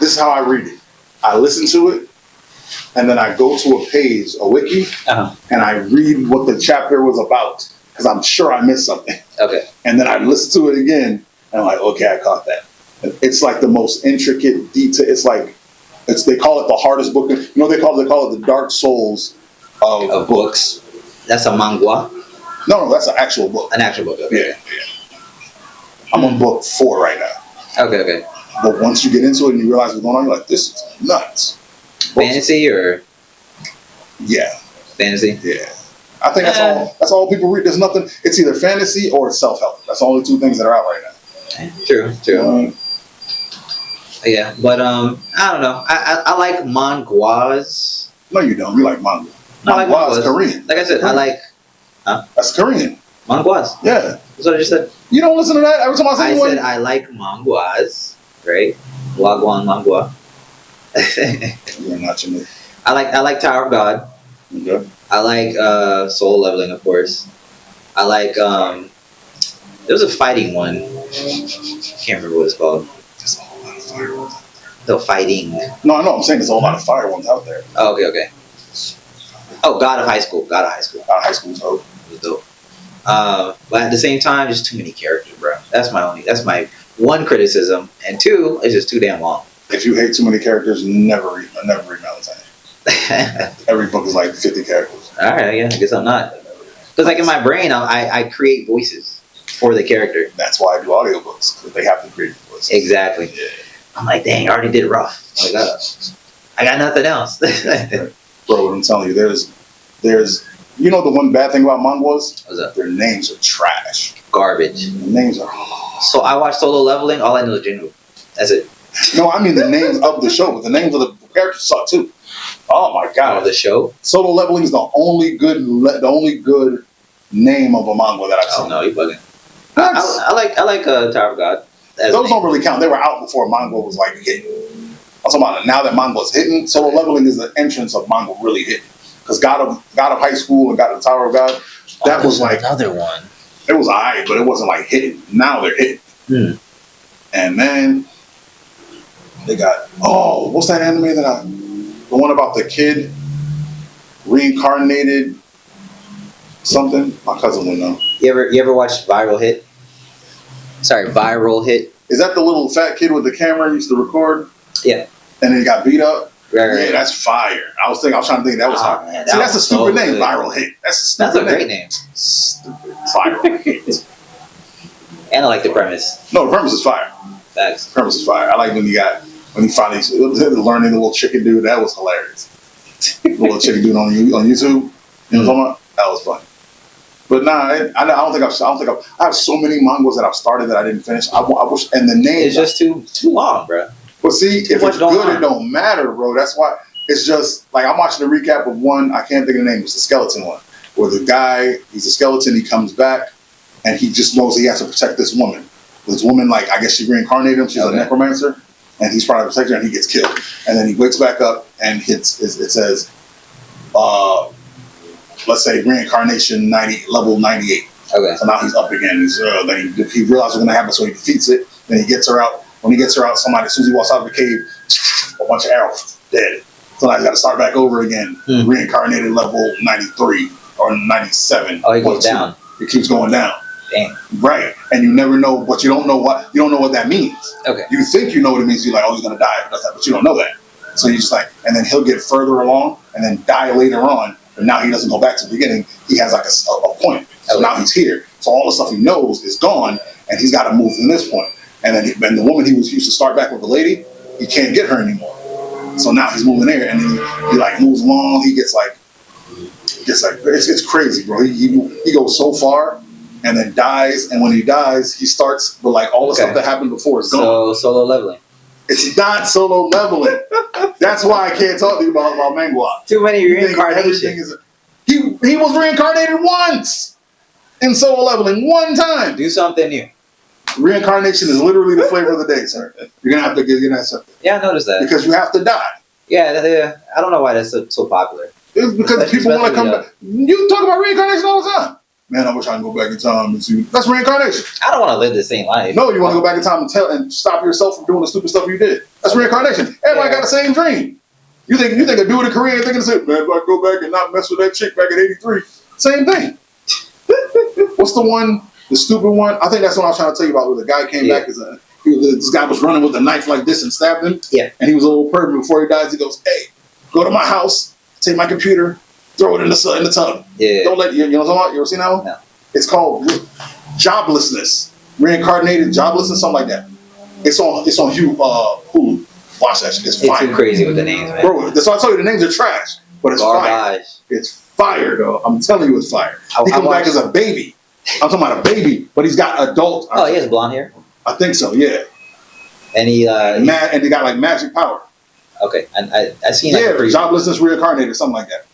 this is how I read it. I listen to it, and then I go to a page, a wiki, and I read what the chapter was about because I'm sure I missed something. Okay. And then I listen to it again, and I'm like, okay, I caught that. It's like the most intricate detail. It's like they call it the hardest book. You know, they call it the Dark Souls of books. That's a manhwa. No, that's an actual book. An actual book. Okay. Yeah. I'm on book 4 right now. Okay. But once you get into it and you realize what's going on, you're like, this is nuts. Fantasy or? Yeah. Fantasy? Yeah. I think that's all people read. There's nothing. It's either fantasy or it's self-help. That's the only 2 things that are out right now. True. Yeah, but I don't know. I like manhwas. No, you don't. You like manga. I like manhwas. Is Korean. Like I said, I like. That's Korean. Manhwas. Yeah. That's what I just said. You don't listen to that every time I say I said I like manhwas, right? Wagwan manhwa. You're not your name. I like Tower of God. Okay. I like Soul Leveling, of course. I like there was a fighting one. Can't remember what it's called. There's a whole lot of fire ones out The fighting. No, I know. I'm saying there's a whole lot of fire ones out there. Oh, okay. Oh, God of High School. God of High School. High school's dope. It was dope. But at the same time, just too many characters, bro. That's my one criticism. And 2, it's just too damn long. If you hate too many characters, never read Valentine. Every book is like 50 characters. All right, yeah, I guess I'm not. Because like in my brain, I create voices for the character. That's why I do audiobooks, because they have to create voices. Exactly. Yeah. I'm like, dang, I already did rough. Like, I got nothing else. Bro, what I'm telling you, there's you know the one bad thing about manhwas? What's up? Their names are trash. Garbage. The names are... So I watched Solo Leveling, all I know is Jinwoo. That's it. No, I mean the names of the show, but the names of the characters suck too. Oh my god. Oh, the show? Solo Leveling is the only good name of a manga that I've seen. Oh no, you bugging. I like Tower of God. Those don't really count. They were out before manga was like hitting. I'm talking about now that manga is hitting. Solo Leveling is the entrance of manga really hitting. Because God of High School and God of the Tower of God, that was like another one. It was alright, but it wasn't like hitting. Now they're hitting. And then they got what's that anime the one about the kid reincarnated something? My cousin would know. You ever watched Viral Hit? Sorry, Viral Hit. Is that the little fat kid with the camera used to record? Yeah. And then he got beat up? Right. Yeah, that's fire. I was trying to think that was hard. Man, See, that's a stupid name, good. Viral Hit. That's a great name. Stupid. Viral Hit. And I like the premise. No, the premise is fire. Facts. The premise is fire. I like when he finally learning the little chicken dude. That was hilarious. The little chicken dude on YouTube. You know what I'm talking about? That was fun. But nah, I don't think I have so many mangas that I've started that I didn't finish. I wish, and the name it's just too long, bro. But see, if it's good, it don't matter, bro. That's why it's just like I'm watching a recap of one. I can't think of the name. It's the skeleton one, where the guy, he's a skeleton. He comes back, and he just knows he has to protect this woman. This woman, like I guess she reincarnated him. She's a necromancer, and he's trying to protect her, and he gets killed. And then he wakes back up, and it says, let's say reincarnation level 98. Okay. So now he's up again. Then he realizes what's going to happen, so he defeats it. Then he gets her out. When he gets her out, somebody, as soon as he walks out of the cave, a bunch of arrows, dead. So now he's got to start back over again. Reincarnated level 93 or 97. Oh, he goes down. It keeps going down. Dang. Right. And you never know, but you don't know what that means. Okay. You think you know what it means. You're like, oh, he's going to die if he does that, but you don't know that. So you're just like, and then he'll get further along and then die later on. But now he doesn't go back to the beginning. He has like a point. So now he's here. So all the stuff he knows is gone, and he's got to move from this point. And then the woman he used to start back with the lady, he can't get her anymore. So now he's moving there, and then he like moves along. He gets like it's crazy, bro. He goes so far, and then dies. And when he dies, he starts with like all the stuff that happened before is gone. So Solo Leveling. It's not Solo Leveling. That's why I can't talk to you about Manhwa. Too many reincarnations. He was reincarnated once in Solo Leveling, one time. Do something new. Reincarnation is literally the flavor of the day, sir. You're gonna have to get something. Yeah, I noticed that. Because you have to die. Yeah. I don't know why that's so popular. It's because people want to come back. You talk about reincarnation all the time. man, I wish I can go back in time and see. That's reincarnation. I don't want to live the same life. No, you want to go back in time and stop yourself from doing the stupid stuff you did. That's reincarnation. Everybody got the same dream. You think a dude in Korea thinking the same, man, if I go back and not mess with that chick back in '83, same thing. What's the stupid one? I think that's what I was trying to tell you about, where the guy came back as this guy was running with a knife like this and stabbed him. Yeah. And he was a little pervert. Before he dies, he goes, hey, go to my house, take my computer, throw it in the tub. Yeah. Don't let you know what I'm talking about? You ever seen that one? No. It's called Joblessness. Reincarnated Joblessness, something like that. It's on Hulu. Watch that shit. It's fire. It's too crazy with the names, man. Bro, that's why I told you the names are trash. But it's fire. It's fire, though. I'm telling you it's fire. He comes back as a baby. I'm talking about a baby, but he's got adult. Oh, he has blonde hair? I think so, yeah. And he and he got like magic power. Okay, and I seen like Joblessness Reincarnated, something like that.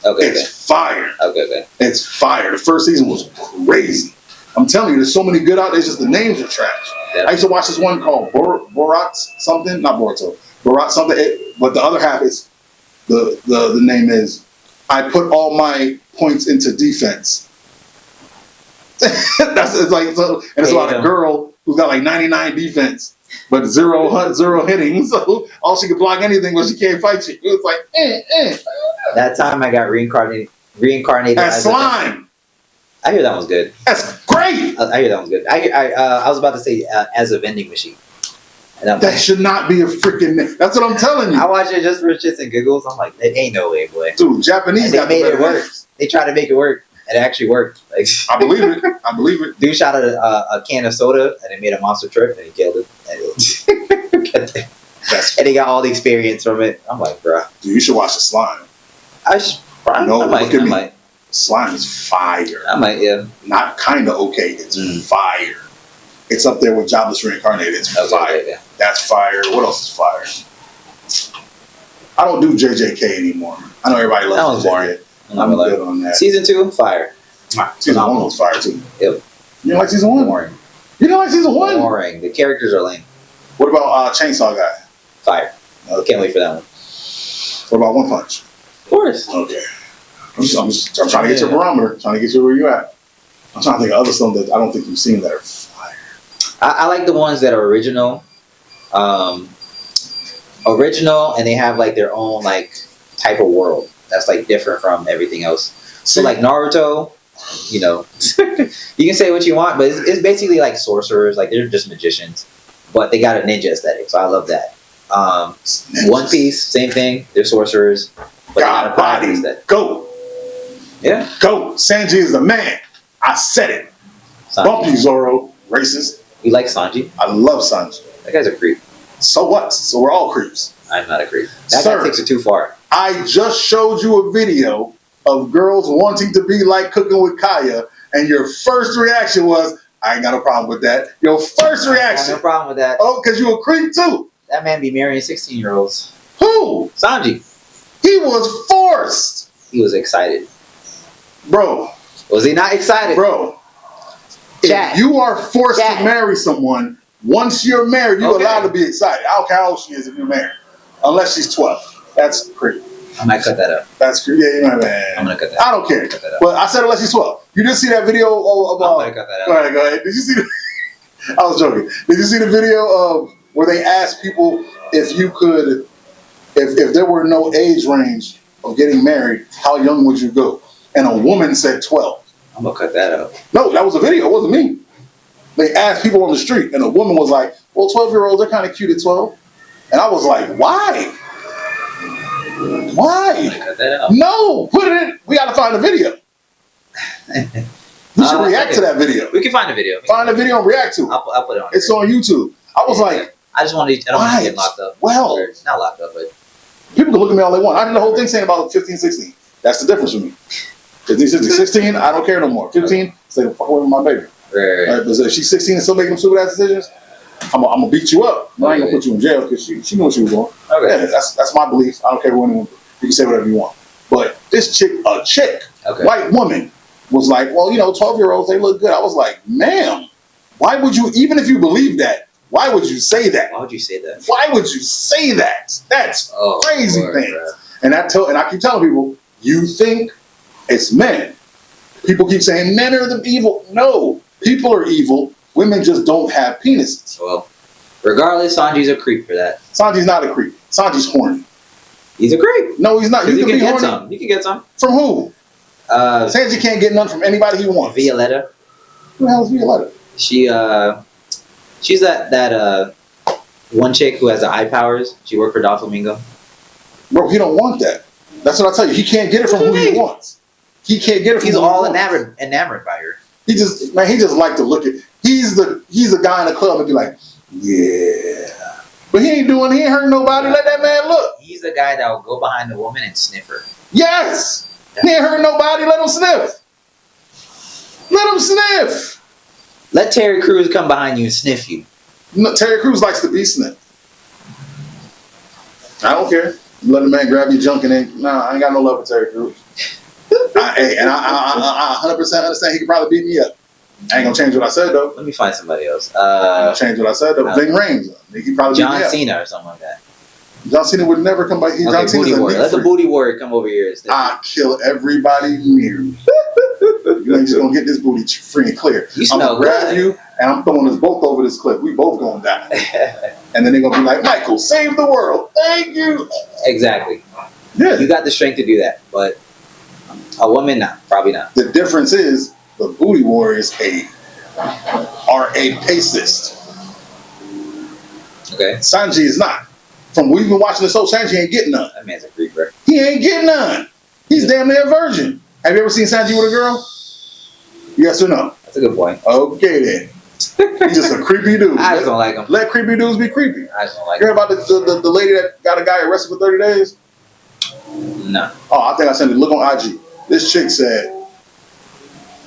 Okay, it's fire. Okay. It's fire. The first season was crazy. I'm telling you, there's so many good out there. It's just the names are trash. Yeah. I used to watch this one called Borat something, not Boruto, Borat something. But the other half is the name is I put all my points into defense. It's like so, and it's about a girl who's got like 99 defense, but zero hitting. So all she can block anything, but she can't fight you. It's like That time I got reincarnated as slime. I hear that one's good. That's great. I hear that one's good. I was about to say as a vending machine. And that should not be a freaking. That's what I'm telling you. I watch it just for shits and giggles. I'm like, it ain't no way, boy. Dude, Japanese. They made it work. They tried to make it work. It actually worked. Like, I believe it. Dude shot a can of soda and it made a monster truck and he killed it. And he got all the experience from it. I'm like, bro. Dude, you should watch the slime. Look at me. Slime is fire. I might, yeah. Not kind of okay. It's fire. It's up there with Jobless Reincarnated. It's fire. Yeah. That's fire. What else is fire? I don't do JJK anymore. I know everybody loves JJK. I'm good on that. Season 2, fire. Season 1 was fire too. Yep. You didn't like season 1? Boring. You didn't like season 1? Boring. The characters are lame. What about Chainsaw Guy? Fire. Can't wait for that one. What about One Punch? Of course. Okay. I'm trying to get your barometer. Trying to get you where you at. I'm trying to think of other stuff that I don't think you've seen that are fire. I like the ones that are original. And they have like their own like type of world that's like different from everything else. So like Naruto, you know, you can say what you want, but it's basically like sorcerers. Like they're just magicians, but they got a ninja aesthetic. So I love that. One Piece, same thing. They're sorcerers. But God body. Go. Yeah. Go. Sanji is the man. I said it. Sanji. Bump you, Zoro. Racist. You like Sanji? I love Sanji. That guy's a creep. So what? So we're all creeps. I'm not a creep. That guy takes it too far. I just showed you a video of girls wanting to be like Cooking with Kaya, and your first reaction was, I ain't got no problem with that. Your first reaction. I got no problem with that. Oh, because you a creep too. That man be marrying 16-year-olds. Who? Sanji. He was forced. He was excited. Bro. Was he not excited? Bro. If you are forced to marry someone, once you're married, you're allowed to be excited. I don't care how old she is if you're married. Unless she's 12. That's creepy. I might cut that up. That's creepy. Yeah, you might, man. I'm going to cut that up. I don't care. But I said unless she's 12. You didn't see that video of... I'm going to cut that up. Go ahead. Did you see I was joking. Did you see the video of where they asked people if you could... If there were no age range of getting married, how young would you go? And a woman said 12. I'm going to cut that up. No, that was a video. It wasn't me. They asked people on the street, and a woman was like, well, 12-year-olds are kind of cute at 12. And I was like, why? Why? Cut that out. No, put it in. We got to find a video. We should react to that video. We can find a video. Find a video and react to it. I'll put it on. It's on YouTube. I was like, I don't want to get locked up. Well, not locked up, but people can look at me all they want. I did the whole thing saying about 15, 16. That's the difference with me. 15, 16, 16, I don't care no more. 15, say the fuck away with my baby. Right. But if she's 16 and still making stupid ass decisions, I'm gonna beat you up. I ain't gonna put you in jail because she knew what she was doing. Okay. Yeah, that's my belief. I don't care who anyone. You can say whatever you want. But this chick, white woman, was like, well, 12-year-olds, they look good. I was like, ma'am, why would you, even if you believe that, why would you say that? Why would you say that? Why would you say that? That's crazy thing. And I keep telling people, you think it's men. People keep saying men are the evil. No, people are evil. Women just don't have penises. Well, regardless, Sanji's a creep for that. Sanji's not a creep. Sanji's horny. He's a creep. No, he's not. You can be get horny. some. You can get some. From who? Sanji can't get none from anybody he wants. Violetta. Who the hell is Violetta? She's that one chick who has the eye powers. She worked for Doflamingo. Bro, he don't want that. That's what I tell you. He can't get it from who he wants. He can't get it from He's who all he wants. enamored by her. He just like to look at. He's a guy in the club and be like, yeah. But he ain't hurting nobody. Let that man look. He's the guy that will go behind the woman and sniff her. Yes. He ain't hurting nobody. Let him sniff. Let him sniff. Let Terry Crews come behind you and sniff you. No, Terry Crews likes to be sniffed. I don't care. You let a man grab your junk and then, nah, I ain't got no love for Terry Crews. I 100% understand he could probably beat me up. I ain't gonna change what I said though. Let me find somebody else. I ain't gonna change what I said though. Ving Rhames, he could probably beat me up. John Cena or something like that. John Cena would never come by. Okay, John Cena's booty a warrior. Let the booty warrior come over here. I kill everybody near me. You ain't just gonna get this booty free and clear. I'm gonna grab you and I'm throwing us both over this cliff. We both gonna die. And then they're gonna be like, Michael, save the world. Thank you. Exactly. Yeah. You got the strength to do that, but a woman, not. Probably not. The difference is the booty warriors are a pacist. Okay. Sanji is not. From we've been watching the show, Sanji ain't getting none. That man's a creeper. He ain't getting none. He's damn near a virgin. Have you ever seen Sanji with a girl? Yes or no? That's a good point. Okay then. He's just a creepy dude. I just don't like him. Let creepy dudes be creepy. I just don't like You heard about the lady that got a guy arrested for 30 days? him. No. Oh, I think I sent it. Look on IG. This chick said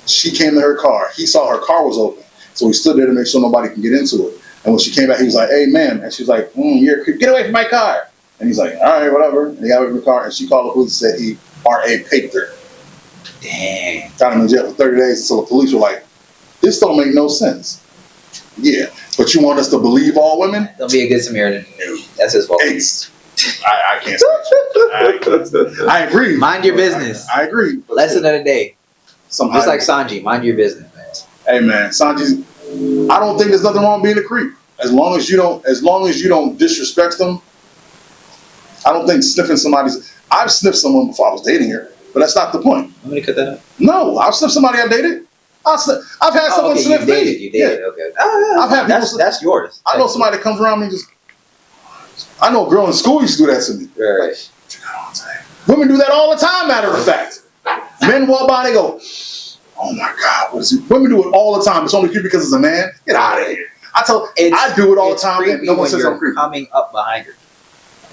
she came to her car. He saw her car was open. So he stood there to make sure nobody can get into it. And when she came back, he was like, hey, ma'am. And she was like, you're a creep. Get away from my car. And he's like, all right, whatever. And he got away from the car. And she called the police and said he R.A. paped her. Dang. Got him in jail for 30 days. So the police were like, this don't make no sense. Yeah. But you want us to believe all women? Don't be a good Samaritan. That's his fault. Ace. I can't say I agree. Mind your business. I agree. Lesson of the day. Somehow, Just like Sanji, mind your business, man. hey man, Sanji's. I don't think there's nothing wrong with being a creep. As long as you don't disrespect them. I don't think sniffing somebody's. I've sniffed someone before I was dating her, but that's not the point. I'm gonna cut that out. No, I've sniffed somebody I dated. I've had someone sniff me. You dated. Okay. Oh, yeah. I've had that's yours. I know somebody that comes around me and just. I know a girl in school used to do that to me. Right. Women do that all the time, matter of fact. Men walk by, they go, oh my God, what is it? Women do it all the time. It's only creepy because it's a man. Get out of here. I do it all the time. No one says I'm creepy. Coming up behind her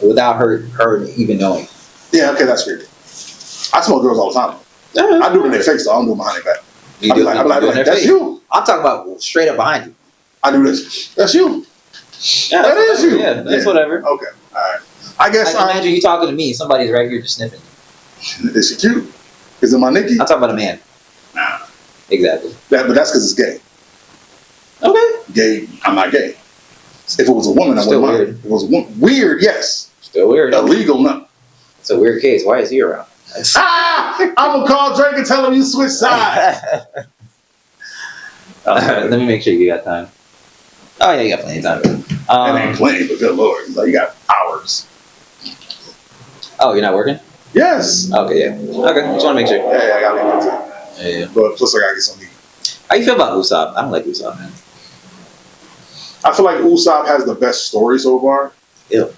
without her even knowing. Yeah, okay, that's creepy. I smell girls all the time. I do it in their face, though. I don't do it behind their back. I'll be like, that's you. I'm talking about straight up behind you. I do this. That's you. Yeah, that is you. Yeah, that's whatever. Okay, all right. I guess imagine you talking to me. Somebody's right here just sniffing. Is she cute? Is it my Nikki? I'm talking about a man. Nah. Exactly. But that's because it's gay. Okay. Gay. I'm not gay. If it was a woman, I wouldn't mind. If it was a woman, weird, yes. Still weird. Illegal, no. It's a weird case. Why is he around? I'm gonna call Drake and tell him you switch sides. Let me make sure you got time. Oh yeah, you got plenty of time. It ain't plenty, but good lord, like you got hours. Oh, you're not working? Yes. Okay, yeah. Okay, just want to make sure. Yeah, I gotta leave it too. Yeah. But plus, I gotta get something. How you feel about Usopp? I don't like Usopp, man. I feel like Usopp has the best story so far. Yeah.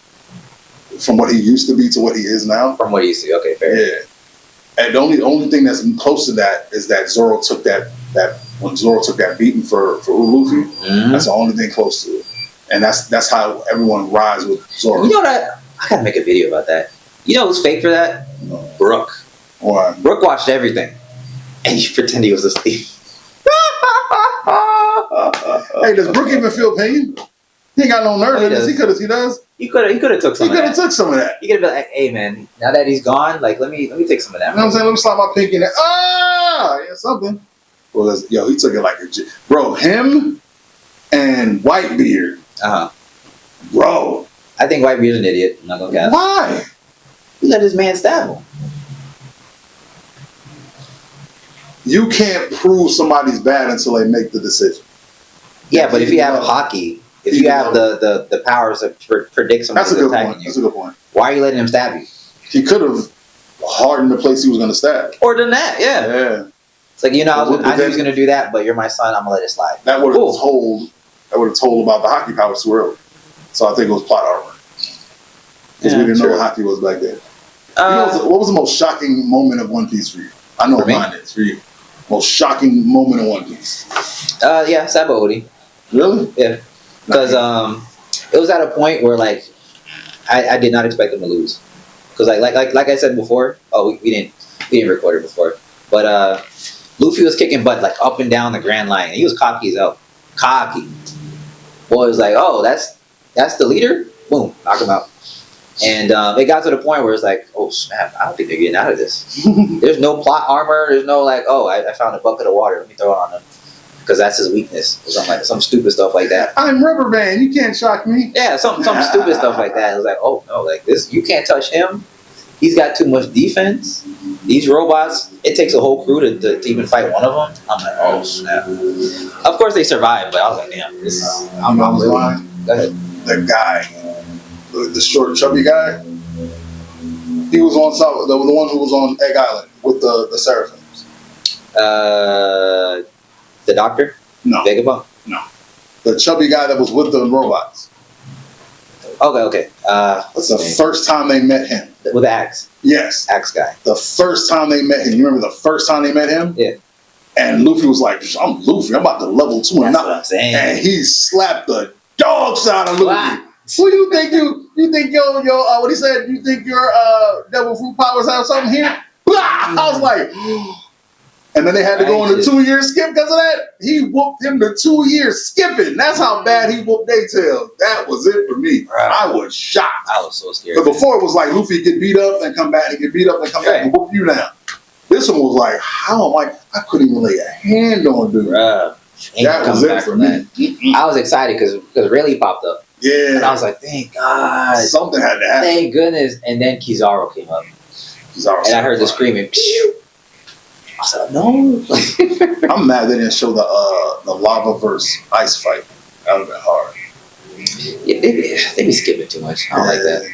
From what he used to be to what he is now. From what he used to be. Okay, fair. Yeah. And the only thing that's close to that is that Zoro took that when Zoro took that beating for Luffy. Mm-hmm. That's the only thing close to it. And that's how everyone rides with Zoro. You know that I gotta make a video about that. You know who's fake for that? Brooke. Why? Brooke watched everything, and you pretend he was asleep. Hey, does Brooke even feel pain? He ain't got no nerve in this. He does. He could have took some. He could have took some of that. He could have been like, "Hey, man, now that he's gone, like let me take some of that." You know what I'm saying? Let me slide my pinky in there. Yeah, something. Well, he took it like a bro. Him and Whitebeard. Bro. I think Whitebeard's an idiot. I'm not gonna guess. Why? He let his man stab him. You can't prove somebody's bad until they make the decision. Yeah, but if you have hockey, if you have the powers to predict somebody's attacking you, that's a good point. Why are you letting him stab you? He could have hardened the place he was going to stab. Or done that, yeah. It's like, I knew he was going to do that, but you're my son, I'm going to let it slide. That would have told about the hockey powers too early. So I think it was plot armor. Because we didn't know what hockey was back then. What was the most shocking moment of One Piece for you? I know what mine is for you. Most shocking moment of One Piece. Yeah, Sabo Odi. Really? Yeah. Because it was at a point where like I did not expect them to lose. Because like I said before, we didn't record it before, but Luffy was kicking butt like up and down the Grand Line, and he was cocky as hell. Cocky. Boy was like, oh, that's the leader. Boom, knock him out. And it got to the point where it's like, oh snap, I don't think they're getting out of this. There's no plot armor. There's no like, oh, I found a bucket of water. Let me throw it on them. Because that's his weakness. Or something like some stupid stuff like that. I'm Rubberman. You can't shock me. Yeah, some stupid stuff like that. It was like, oh no, like this, you can't touch him. He's got too much defense. These robots, it takes a whole crew to even fight one of them. I'm like, oh snap. Of course they survived, but I was like, damn, this is. I'm lying. Go ahead. The guy, the short, chubby guy. He was on the one who was on Egg Island with the Seraphims. The doctor? No. Vagabond? No. The chubby guy that was with the robots. Okay. That's the first time they met him. With the axe? Yes. Axe guy. The first time they met him. You remember the first time they met him? Yeah. And Luffy was like, I'm Luffy. I'm about to level 2. That's what I'm saying. And he slapped the dog shit out of Luffy. Wow. Who do you think you think your what he said? You think your devil fruit powers have something here? Blah! I was like, and then they had to go on a 2-year skip because of that. He whooped him the 2 years skipping. That's how bad he whooped Daytail. That was it for me. Right. I was shocked. I was so scared. But before it was like Luffy get beat up and come back and get beat up and come back and whoop you down. This one was like, how am I couldn't even lay a hand on dude. That was it for me. I was excited because Rayleigh popped up. Yeah. And I was like, thank God. Something had to happen. Thank goodness. And then Kizaru came up. And I heard the screaming. I was like, no. I'm mad they didn't show the lava versus ice fight. That would have been hard. Yeah, they be skipping too much. I don't like that.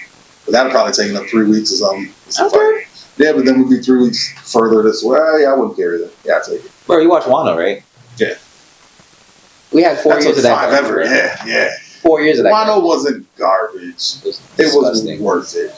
But that would probably taken up 3 weeks or something. Okay. Yeah, but then we'd be 3 weeks further this way. Yeah, I wouldn't carry that. Yeah, I'll take it. Bro, you watch Wano, right? Yeah. We had 4 years of that. 5 ever. Right? Yeah. 4 years of that. Wano wasn't garbage. It was worth it.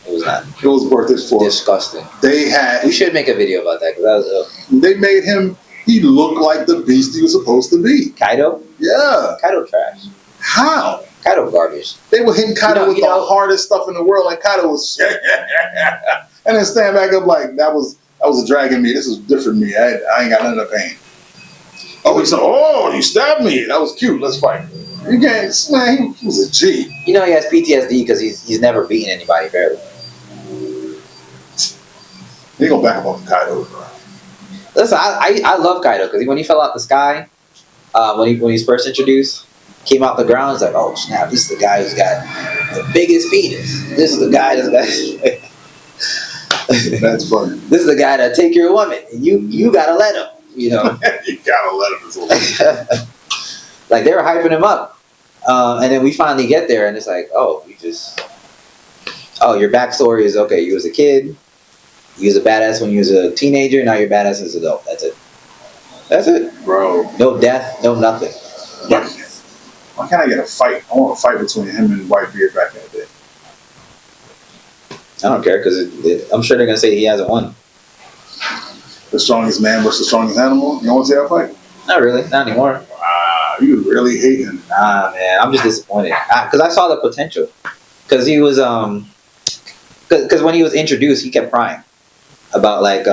It was not. It was worth it for. Disgusting. We should make a video about that because that was. They made him. He looked like the beast he was supposed to be. Kaido. Yeah. Kaido trash. How? Kaido garbage. They were hitting Kaido with the hardest stuff in the world, and Kaido was and then stand back up like that was a dragon me. This is different me. I ain't got none of the pain. Oh, he said, "Oh, you stabbed me. That was cute. Let's fight." You can't, man. He was a G. You know he has PTSD because he's never beaten anybody fairly. They go back up on Kaido, bro. Listen, I love Kaido because when he fell out the sky, when he's first introduced, came out the ground, it's like, oh snap, this is the guy who's got the biggest penis. This is the guy that's got. That's funny. This is the guy that take your woman. And you gotta let him. You know. You gotta let him. Like they were hyping him up, and then we finally get there, and it's like, oh, your backstory is okay. You was a kid. You was a badass when you was a teenager. Now you're a badass as an adult. That's it, bro. No death, no nothing. Why can't I get a fight? I want a fight between him and Whitebeard back in the day. I don't care because I'm sure they're gonna say he hasn't won. The strongest man versus the strongest animal. You don't want to see that fight? Not really, not anymore. Wow, you really hate him. Nah, man, I'm just disappointed because I saw the potential. Because he was because when he was introduced, he kept crying about like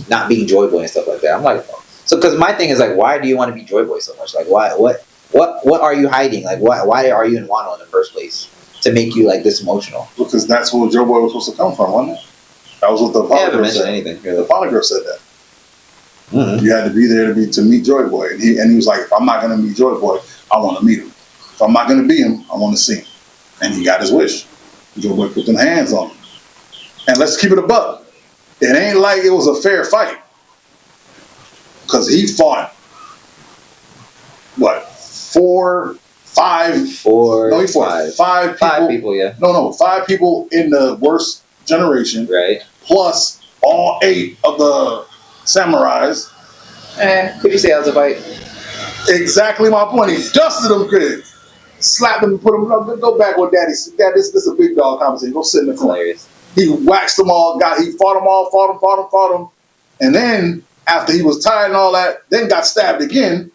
not being Joy Boy and stuff like that. I'm like, so because my thing is like, why do you want to be Joy Boy so much? Like, why? What are you hiding? Like, why are you in Wano in the first place to make you like this emotional? Because that's where Joy Boy was supposed to come from, wasn't it? That was what the Apocryph said. Anything, really. The Apocryph said that. Mm-hmm. You had to be there to meet Joy Boy, and he was like, if I'm not going to meet Joy Boy, I want to meet him. If I'm not going to be him, I want to see him. And he got his wish. Joy Boy put them hands on him. And let's keep it a buck. It ain't like it was a fair fight. because he fought what 5 people. 5 people, yeah. No, 5 people in the worst generation, Right. plus all 8 of the samurais. Could you say that was a fight? Exactly my point. He dusted them kids, slapped them, put them. Go back with daddy. Dad, this is a big dog conversation. Go sit in the corner. Hilarious. He waxed them all. He fought them all. Fought them. And then after he was tired and all that, then got stabbed again.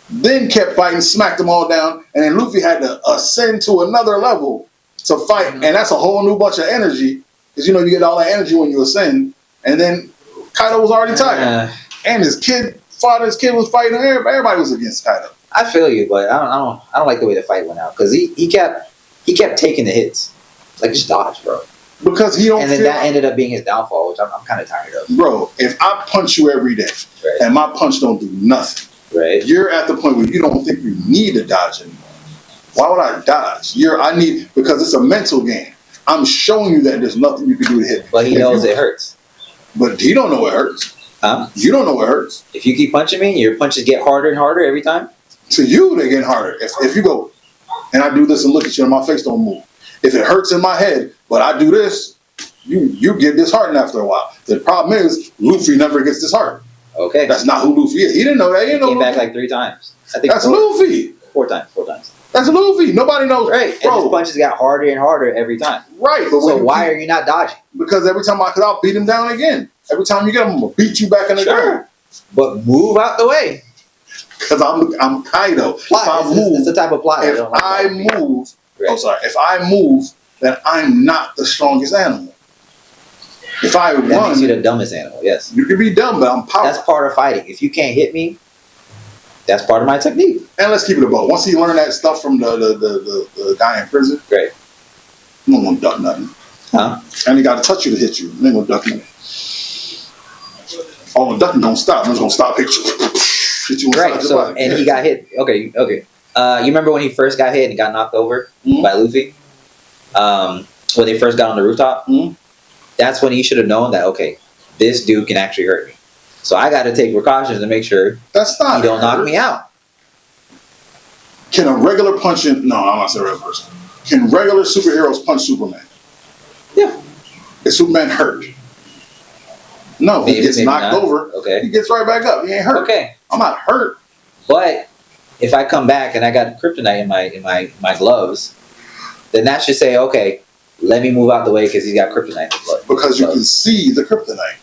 Then kept fighting, smacked them all down, and then Luffy had to ascend to another level to fight, and that's a whole new bunch of energy, because you get all that energy when you ascend. And then Kaido was already tired, and his kid was fighting. Everybody was against Kaido. I feel you, but I don't like the way the fight went out because he kept taking the hits, like just dodge, bro. Because he don't. And then that ended up being his downfall, which I'm kind of tired of. Bro, if I punch you every day, right, and my punch don't do nothing. Right. You're at the point where you don't think you need to dodge anymore. Why would I dodge? Because it's a mental game. I'm showing you that there's nothing you can do to hit me. But he knows it hurts. But he don't know it hurts. Huh? You don't know it hurts. If you keep punching me, your punches get harder and harder every time. To you, they get harder. If you go and I do this and look at you and my face don't move. If it hurts in my head, but I do this, you get disheartened after a while. The problem is Luffy never gets disheartened. Okay. That's not who Luffy is. He didn't know that. He didn't know came back Luffy. like 3 times. I think that's Luffy. 4 times. That's Luffy. Nobody knows. Right. Bro. And his punches got harder and harder every time. Right. But so why are you not dodging? Because every time I'll beat him down again. Every time you get him, I'm gonna beat you back in the ground. But move out the way. Because I'm Kaido. Plot. It's the type of plot. If I move, if I move, then I'm not the strongest animal. If I run, that makes you the dumbest animal. Yes. You can be dumb, but I'm powerful. That's part of fighting. If you can't hit me, that's part of my technique. And let's keep it above. Once he learned that stuff from the guy in prison, great. You don't want to duck nothing. Huh? And he got to touch you to hit you. You ain't gonna duck nothing. Oh, the ducking don't stop. I'm just gonna stop hit you. Right. So and he got hit. Okay. You remember when he first got hit and got knocked over by Luffy? When they first got on the rooftop. That's when he should have known that, okay, this dude can actually hurt me. So I got to take precautions to make sure he don't knock me out. Can a regular punch in... No, I'm not saying regular person. Can regular superheroes punch Superman? Yeah. Is Superman hurt? No, he gets knocked over. Okay. He gets right back up. He ain't hurt. Okay. I'm not hurt. But if I come back and I got kryptonite in my gloves, then that should say, okay, let me move out the way because he's got kryptonite in his blood. Because you can see the kryptonite.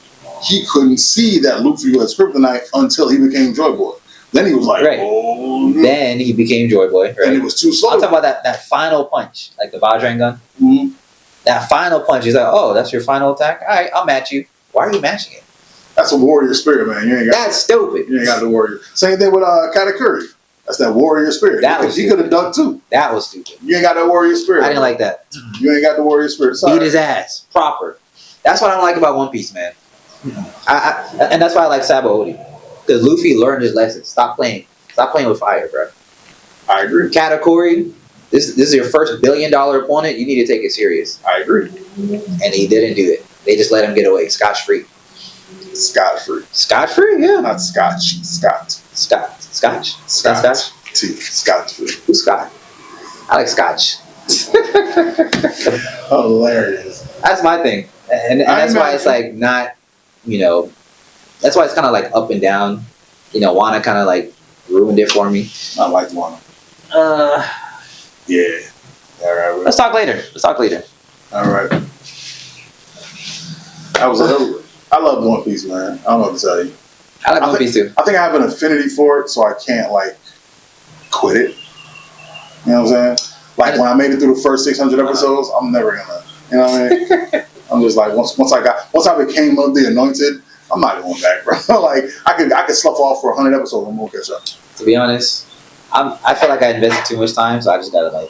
He couldn't see that Luffy was kryptonite until he became Joy Boy. Then he was like, oh. Then he became Joy Boy. Right? And it was too slow. I'm talking about that final punch, like the Vajrayana gun. That final punch, he's like, oh, that's your final attack? All right, I'll match you. Why are you matching it? That's a warrior spirit, man. That's stupid. You ain't got the warrior. Same thing with Katakuri. That's that warrior spirit. He could have ducked too. That was stupid. You ain't got that warrior spirit. I didn't like that. You ain't got the warrior spirit. Sorry. Beat his ass. Proper. That's what I don't like about One Piece, man. And that's why I like Sabo Odi. Because Luffy learned his lesson. Stop playing with fire, bro. I agree. Katakuri, this is your first $1 billion opponent. You need to take it serious. I agree. And he didn't do it. They just let him get away. Scotch-free. Scotch-free. Scotch-free? Yeah. Not Scotch. Scotch. Scotch. Scotch. Scotch-free. Who's Scotch? I like Scotch. Hilarious. That's my thing. And that's why it's like not, that's why it's kind of like up and down. Wano kind of like ruined it for me. I like Wano. Yeah. All right. Let's talk later. All right. I love One Piece, man. I don't know what to tell you. I like One Piece too. I think I have an affinity for it, so I can't quit it. You know what I'm saying? Like when I made it through the first 600 episodes, I'm never gonna. You know what I mean? I'm just like once I became the Anointed, I'm not going back, bro. I could slough off for 100 episodes and won't catch up. To be honest, I feel like I invested too much time, so I just gotta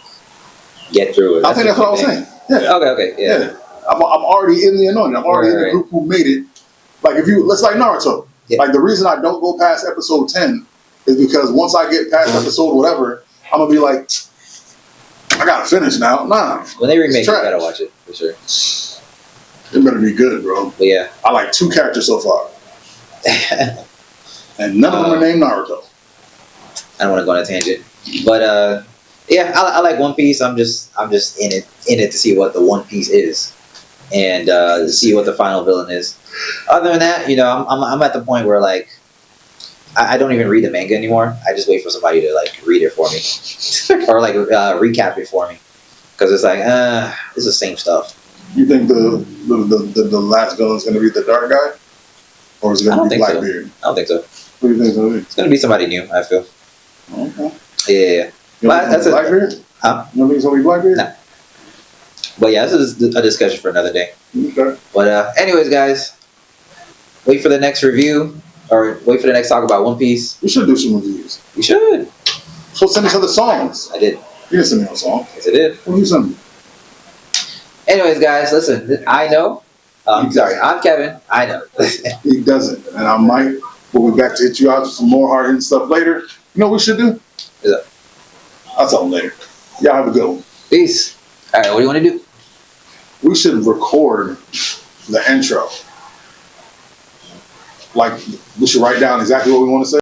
get through it. I think that's what I was saying. Yeah. Okay. Yeah. I'm already in the Anointed. I'm already in the group who made it. Let's like Naruto. Yeah. Like the reason I don't go past episode 10 is because once I get past episode whatever, I'm gonna be like, I gotta finish now. Nah. When they remake it, you gotta watch it for sure. It better be good, bro. But yeah. I like 2 characters so far. And none of them are named Naruto. I don't want to go on a tangent, but yeah, I like One Piece. I'm just in it to see what the One Piece is, and to see what the final villain is. Other than that, I'm at the point where like I don't even read the manga anymore. I just wait for somebody to like read it for me or like recap it for me because it's like it's the same stuff. You think the last villain is going to be the dark guy, or is it going to be Blackbeard? I don't think so. What do you think it's going to be? It's going to be somebody new. I feel. Okay. Yeah. That's Blackbeard. Huh? You don't think it's going to be Blackbeard? No. But yeah, this is a discussion for another day. Okay. But anyways, guys, wait for the next review or wait for the next talk about One Piece. We should do some reviews. We should. So send each other songs. I did. You didn't send me no song. Yes, I did. What did you send me? Anyways, guys, listen. I know. Sorry, I'm Kevin. I know. He doesn't, and I might. We'll be back to hit you out with some more hard-hitting stuff later. You know what we should do? What's up? I'll tell them later. Y'all have a good one. Peace. All right, what do you want to do? We should record the intro. Like, we should write down exactly what we want to say.